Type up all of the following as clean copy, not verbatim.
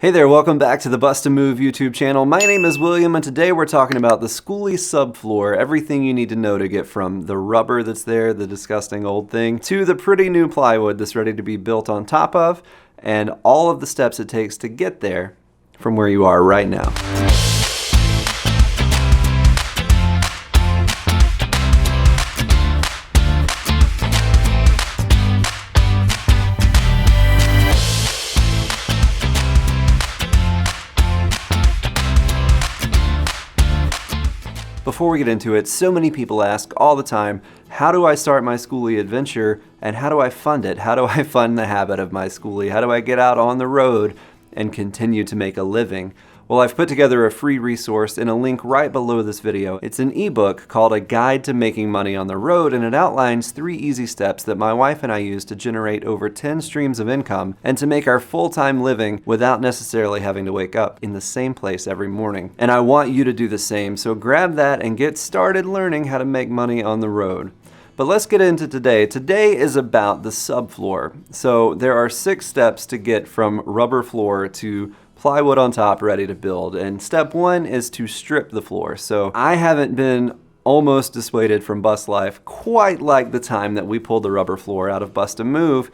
Hey there, welcome back to the Bust a Move YouTube channel. My name is William and today we're talking about the Skoolie Subfloor, everything you need to know to get from the rubber that's there, the disgusting old thing, to the pretty new plywood that's ready to be built on top of, and all of the steps it takes to get there from where you are right now. Before we get into it, so many people ask all the time, how do I start my Skoolie adventure and how do I fund it? How do I fund the habit of my Skoolie? How do I get out on the road and continue to make a living? Well, I've put together a free resource in a link right below this video. It's an ebook called A Guide to Making Money on the Road, and it outlines 3 easy steps that my wife and I use to generate over 10 streams of income and to make our full-time living without necessarily having to wake up in the same place every morning. And I want you to do the same, so grab that and get started learning how to make money on the road. But let's get into today. Today is about the subfloor. So there are 6 steps to get from rubber floor to plywood on top ready to build. And step 1 is to strip the floor. So I haven't been almost dissuaded from bus life quite like the time that we pulled the rubber floor out of Bust a Move.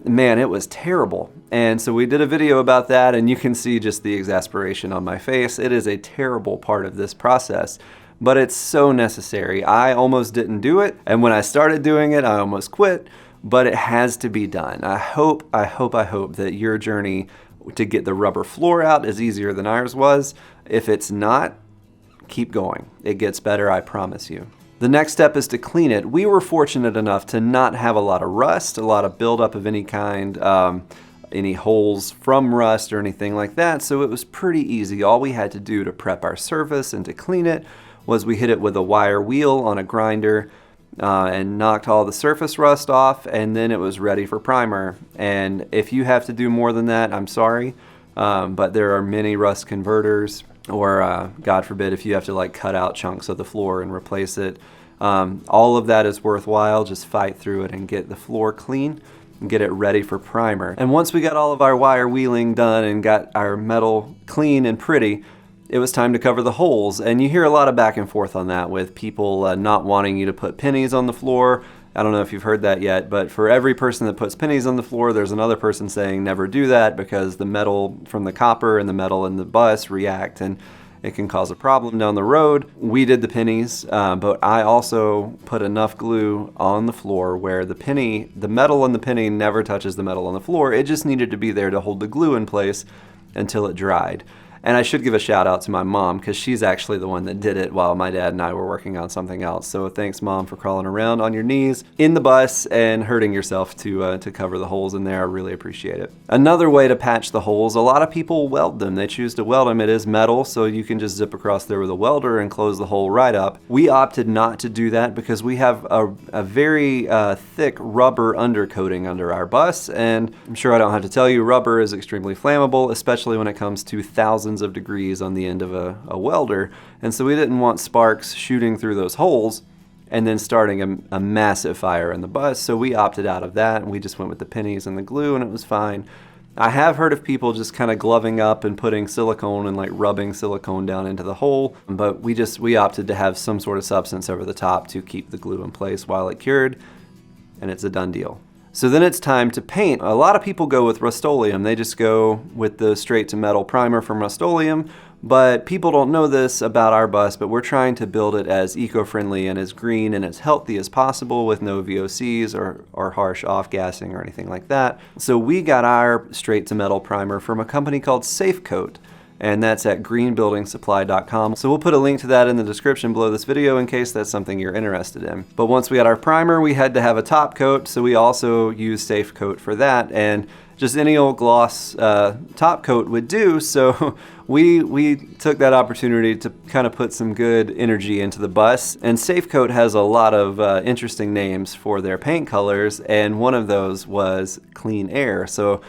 Man, it was terrible. And so we did a video about that and you can see just the exasperation on my face. It is a terrible part of this process, but it's so necessary. I almost didn't do it. And when I started doing it, I almost quit, but it has to be done. I hope that your journey to get the rubber floor out is easier than ours was. If it's not, keep going. It gets better, I promise you. The next step is to clean it. We were fortunate enough to not have a lot of rust, a lot of buildup of any kind, any holes from rust or anything like that, so it was pretty easy. All we had to do to prep our surface and to clean it was we hit it with a wire wheel on a grinder and knocked all the surface rust off, and then it was ready for primer. And if you have to do more than that, I'm sorry, but there are many rust converters, or God forbid if you have to like cut out chunks of the floor and replace it. All of that is worthwhile. Just fight through it and get the floor clean and get it ready for primer. And once we got all of our wire wheeling done and got our metal clean and pretty, it was time to cover the holes. And you hear a lot of back and forth on that with people not wanting you to put pennies on the floor. I don't know if you've heard that yet, but for every person that puts pennies on the floor, there's another person saying never do that because the metal from the copper and the metal in the bus react and it can cause a problem down the road. We did the pennies, but I also put enough glue on the floor where the metal in the penny never touches the metal on the floor. It just needed to be there to hold the glue in place until it dried. And I should give a shout out to my mom because she's actually the one that did it while my dad and I were working on something else. So thanks, Mom, for crawling around on your knees in the bus and hurting yourself to cover the holes in there. I really appreciate it. Another way to patch the holes, a lot of people weld them. They choose to weld them. It is metal, so you can just zip across there with a welder and close the hole right up. We opted not to do that because we have a very thick rubber undercoating under our bus, and I'm sure I don't have to tell you, rubber is extremely flammable, especially when it comes to thousands of degrees on the end of a welder, and so we didn't want sparks shooting through those holes and then starting a massive fire in the bus, so we opted out of that and we just went with the pennies and the glue and it was fine. I have heard of people just kind of gloving up and putting silicone and like rubbing silicone down into the hole, but we opted to have some sort of substance over the top to keep the glue in place while it cured, and it's a done deal. So then it's time to paint. A lot of people go with Rust-Oleum. They just go with the straight to metal primer from Rust-Oleum, but people don't know this about our bus, but we're trying to build it as eco-friendly and as green and as healthy as possible with no VOCs or harsh off-gassing or anything like that. So we got our straight to metal primer from a company called SafeCoat, and that's at greenbuildingsupply.com. So we'll put a link to that in the description below this video in case that's something you're interested in. But once we got our primer, we had to have a top coat, so we also used SafeCoat for that, and just any old gloss top coat would do, so we took that opportunity to kind of put some good energy into the bus. And SafeCoat has a lot of interesting names for their paint colors, and one of those was Clean Air. So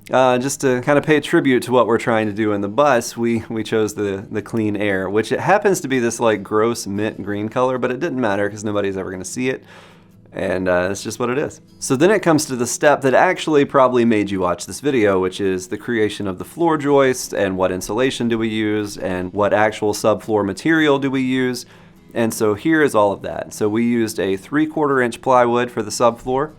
just to kind of pay tribute to what we're trying to do in the bus, we chose the Clean Air, which it happens to be this like gross mint green color, but it didn't matter because nobody's ever going to see it. And it's just what it is. So then it comes to the step that actually probably made you watch this video, which is the creation of the floor joist, and what insulation do we use, and what actual subfloor material do we use. And so here is all of that. So we used a 3/4 inch plywood for the subfloor,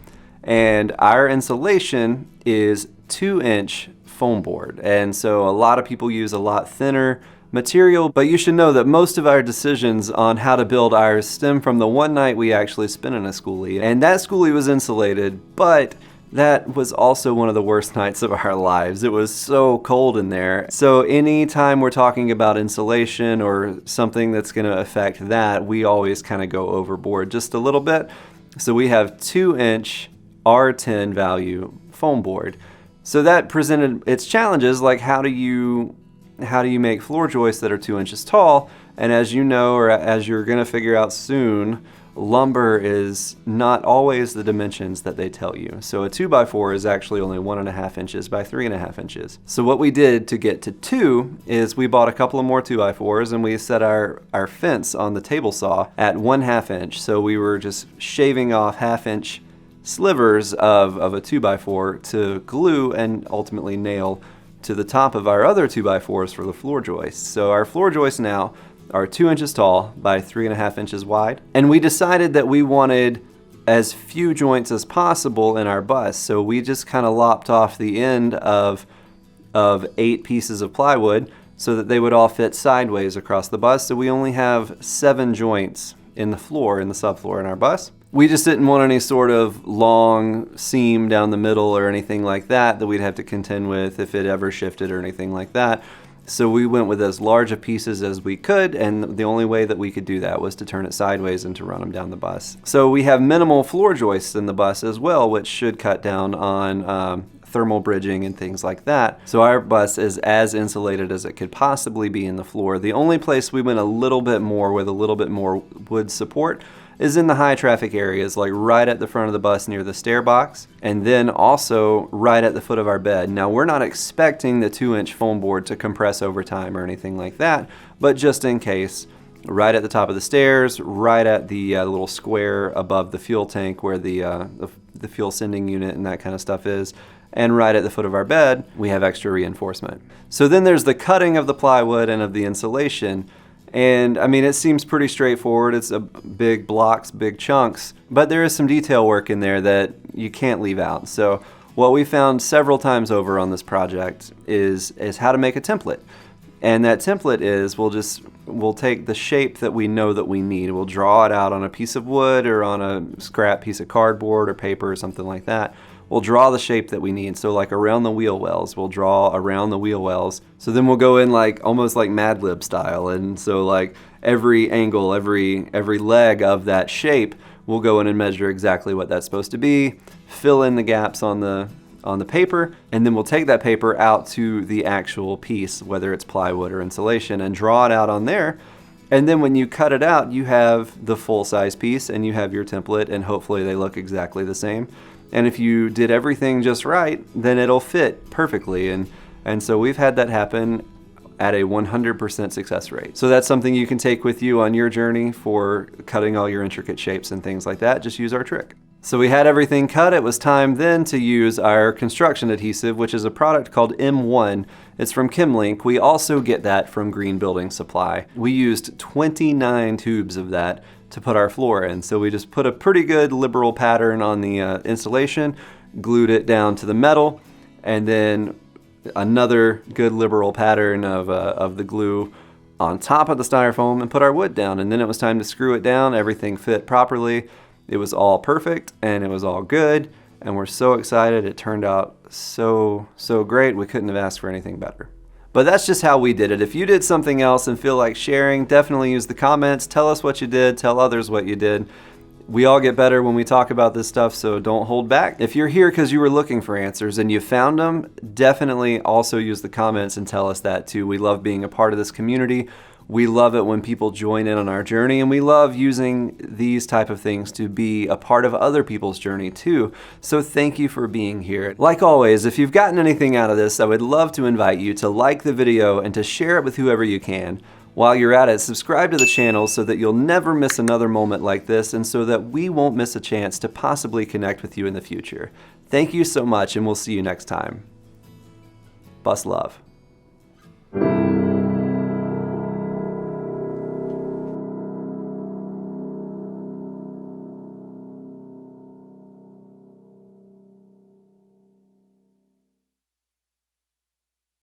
and our insulation is 2-inch foam board. And so a lot of people use a lot thinner material, but you should know that most of our decisions on how to build ours stem from the one night we actually spent in a skoolie. And that skoolie was insulated, but that was also one of the worst nights of our lives. It was so cold in there. So anytime we're talking about insulation or something that's going to affect that, we always kind of go overboard just a little bit. So we have 2-inch R10 value foam board. So that presented its challenges, like how do you make floor joists that are 2 inches tall? And as you know, or as you're gonna figure out soon, lumber is not always the dimensions that they tell you. So a 2x4 is actually only 1.5 inches by 3.5 inches. So what we did to get to 2 is we bought a couple of more 2x4s, and we set our fence on the table saw at 1/2 inch. So we were just shaving off 1/2 inch slivers of a 2x4 to glue and ultimately nail to the top of our other 2x4s for the floor joists. So our floor joists now are 2 inches tall by 3.5 inches wide. And we decided that we wanted as few joints as possible in our bus. So we just kind of lopped off the end of 8 pieces of plywood so that they would all fit sideways across the bus. So we only have 7 joints in the floor, in the subfloor in our bus. We just didn't want any sort of long seam down the middle or anything like that we'd have to contend with if it ever shifted or anything like that. So we went with as large of pieces as we could, and the only way that we could do that was to turn it sideways and to run them down the bus. So we have minimal floor joists in the bus as well, which should cut down on thermal bridging and things like that. So our bus is as insulated as it could possibly be in the floor. The only place we went a little bit more with a little bit more wood support is in the high traffic areas, like right at the front of the bus near the stair box, and then also right at the foot of our bed. Now we're not expecting the 2-inch foam board to compress over time or anything like that, but just in case, right at the top of the stairs, right at the little square above the fuel tank where the fuel sending unit and that kind of stuff is, and right at the foot of our bed, we have extra reinforcement. So then there's the cutting of the plywood and of the insulation. And I mean, it seems pretty straightforward. It's a big blocks, big chunks, but there is some detail work in there that you can't leave out. So what we found several times over on this project is how to make a template. And that template is, we'll take the shape that we know that we need. We'll draw it out on a piece of wood or on a scrap piece of cardboard or paper or something like that. We'll draw the shape that we need. So like around the wheel wells, we'll draw around the wheel wells. So then we'll go in like almost like Mad Lib style. And so like every angle, every leg of that shape, we'll go in and measure exactly what that's supposed to be, fill in the gaps on the paper, and then we'll take that paper out to the actual piece, whether it's plywood or insulation, and draw it out on there. And then when you cut it out, you have the full size piece and you have your template, and hopefully they look exactly the same. And if you did everything just right, then it'll fit perfectly. And so we've had that happen at a 100% success rate. So that's something you can take with you on your journey for cutting all your intricate shapes and things like that. Just use our trick. So we had everything cut. It was time then to use our construction adhesive, which is a product called M1. It's from Kimlink. We also get that from Green Building Supply. We used 29 tubes of that to put our floor in. So we just put a pretty good liberal pattern on the insulation, glued it down to the metal, and then another good liberal pattern of the glue on top of the styrofoam, and put our wood down. And then it was time to screw it down. Everything fit properly. It was all perfect and it was all good. And we're so excited. It turned out so great. We couldn't have asked for anything better. But that's just how we did it. If you did something else and feel like sharing, definitely use the comments. Tell us what you did. Tell others what you did. We all get better when we talk about this stuff, so don't hold back. If you're here because you were looking for answers and you found them, definitely also use the comments and tell us that too. We love being a part of this community. We love it when people join in on our journey, and we love using these type of things to be a part of other people's journey too. So thank you for being here. Like always, if you've gotten anything out of this, I would love to invite you to like the video and to share it with whoever you can. While you're at it, subscribe to the channel so that you'll never miss another moment like this and so that we won't miss a chance to possibly connect with you in the future. Thank you so much, and we'll see you next time. Bus love.